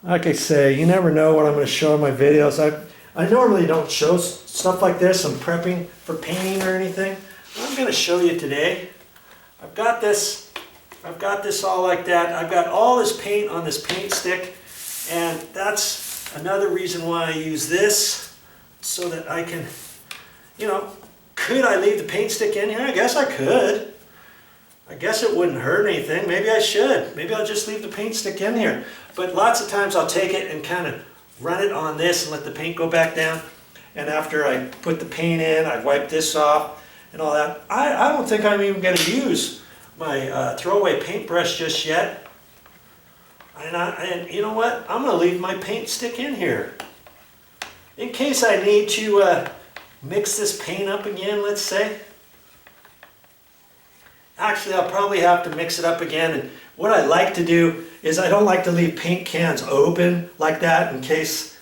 Like I say, you never know what I'm going to show in my videos. I normally don't show stuff like this. I'm prepping for painting or anything. I'm going to show you today. I've got this all like that. I've got all this paint on this paint stick, and that's another reason why I use this, so that I can, you know, could I leave the paint stick in here? I guess I could. I guess it wouldn't hurt anything. Maybe I should. Maybe I'll just leave the paint stick in here. But lots of times I'll take it and kind of run it on this and let the paint go back down. And after I put the paint in, I wipe this off and all that. I don't think I'm even going to use my throwaway paintbrush just yet. And you know what? I'm going to leave my paint stick in here. In case I need to mix this paint up again, let's say. Actually, I'll probably have to mix it up again. And what I like to do is I don't like to leave paint cans open like that in case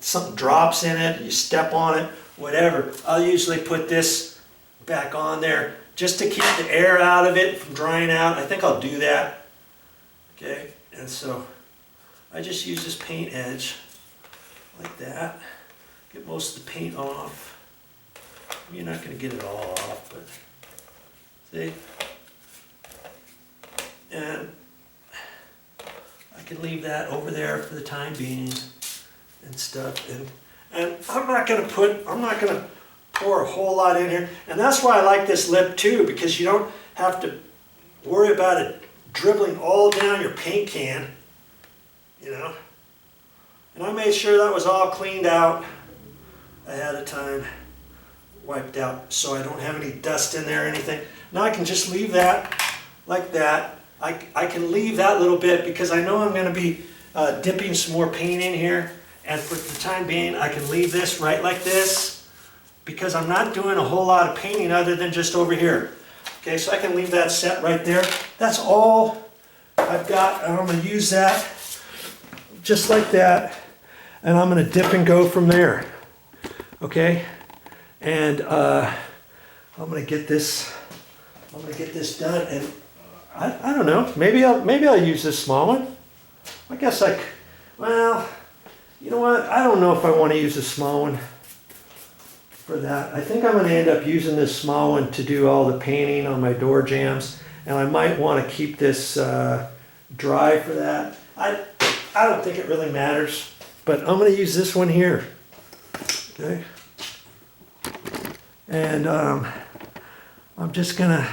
something drops in it, you step on it, whatever. I'll usually put this back on there just to keep the air out of it from drying out. I think I'll do that. Okay, and so I just use this paint edge like that. Get most of the paint off. You're not going to get it all off, but see? And I can leave that over there for the time being and stuff. And I'm not going to pour a whole lot in here. And that's why I like this lip too, because you don't have to worry about it dribbling all down your paint can, you know. And I made sure that was all cleaned out ahead of time, wiped out, so I don't have any dust in there or anything. Now I can just leave that like that. I can leave that little bit because I know I'm going to be dipping some more paint in here, and for the time being I can leave this right like this because I'm not doing a whole lot of painting other than just over here. Okay, so I can leave that set right there. That's all I've got, and I'm going to use that just like that, and I'm going to dip and go from there. Okay, and I'm going to get this done, and I don't know, maybe I'll use this small one. I guess well, you know what, I don't know if I want to use a small one for that. I think I'm going to end up using this small one to do all the painting on my door jambs, and I might want to keep this dry for that. I don't think it really matters, but I'm going to use this one here. Okay, and I'm just going to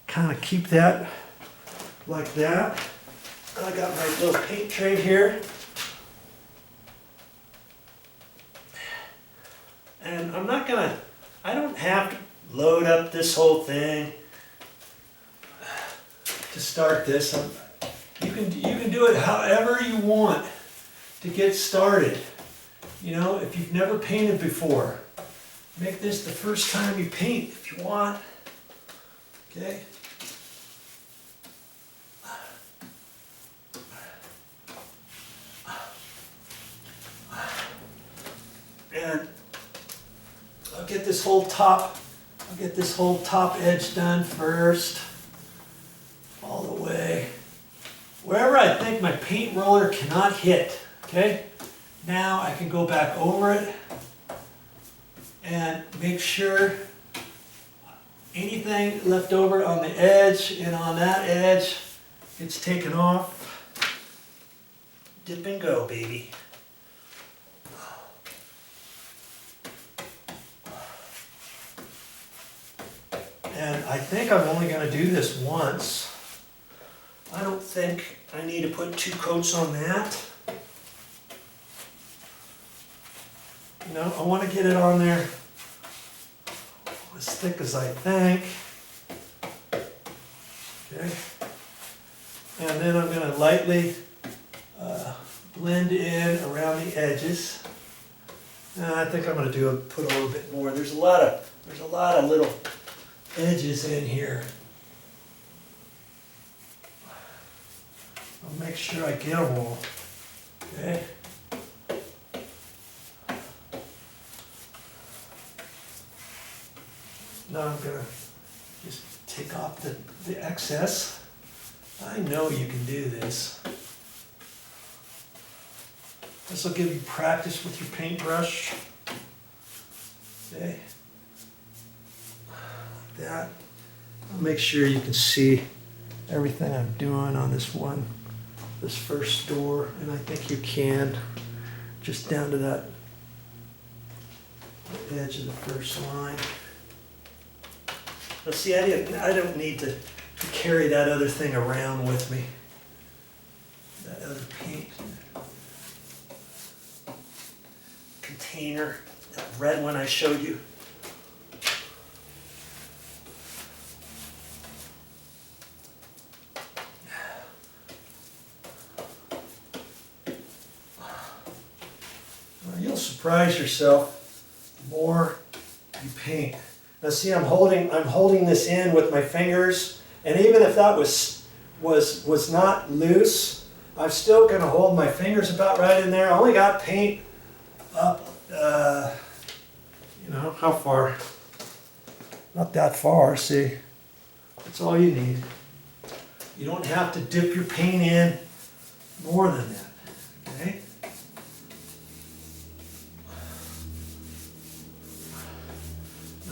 kind of keep that like that. I got my little paint tray here. And I don't have to load up this whole thing to start this. You can do it however you want to get started. You know, if you've never painted before, make this the first time you paint if you want. Okay. And I'll get this whole top edge done first, all the way. Wherever I think my paint roller cannot hit, okay? Now I can go back over it and make sure anything left over on the edge and on that edge gets taken off. Dip and go, baby. And I think I'm only going to do this once. I don't think I need to put 2 coats on that. You know, I want to get it on there as thick as I think. Okay. And then I'm going to lightly blend in around the edges. And I think I'm going to put a little bit more. There's a lot of little edges in here. I'll make sure I get them all. Okay. Now I'm going to just take off the excess. I know you can do this. This will give you practice with your paintbrush. Okay. Like that. I'll make sure you can see everything I'm doing on this first door, and I think you can, just down to that edge of the first line. Now see, I don't need to carry that other thing around with me. That other paint container, that red one I showed you. You'll surprise yourself the more you paint. Now see, I'm holding this in with my fingers, and even if that was not loose, I'm still going to hold my fingers about right in there. I only got paint up, you know, how far? Not that far, see? That's all you need. You don't have to dip your paint in more than that, okay?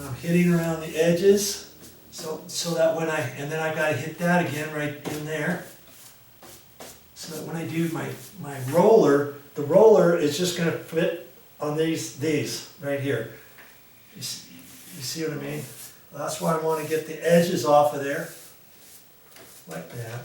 I'm hitting around the edges, so that when and then I've got to hit that again right in there, so that when I do my roller, the roller is just going to fit on these right here. You see what I mean? That's why I want to get the edges off of there, like that.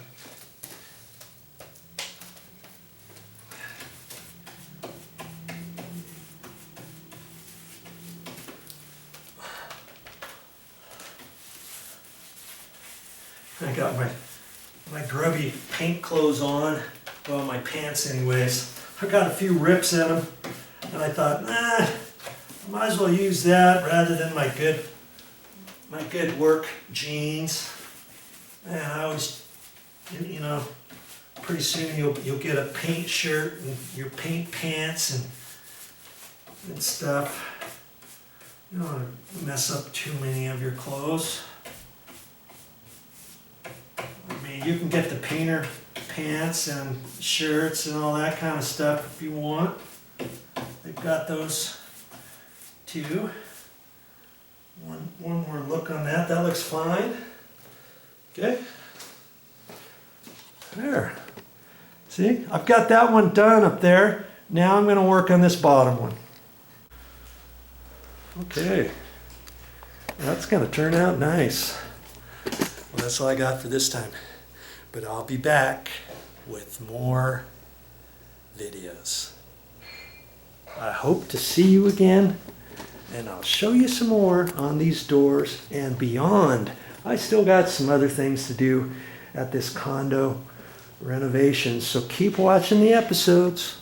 I got my grubby paint clothes on, well, my pants anyways. I got a few rips in them, and I thought, I might as well use that rather than my good work jeans. And I always, you know, pretty soon you'll get a paint shirt and your paint pants and stuff. You don't want to mess up too many of your clothes. I mean, you can get the painter pants and shirts and all that kind of stuff if you want. They've got those too. One more look on that. That looks fine. Okay. There. See, I've got that one done up there. Now I'm going to work on this bottom one. Okay. That's going to turn out nice. Well, that's all I got for this time. But I'll be back with more videos. I hope to see you again, and I'll show you some more on these doors and beyond. I still got some other things to do at this condo renovation, so keep watching the episodes.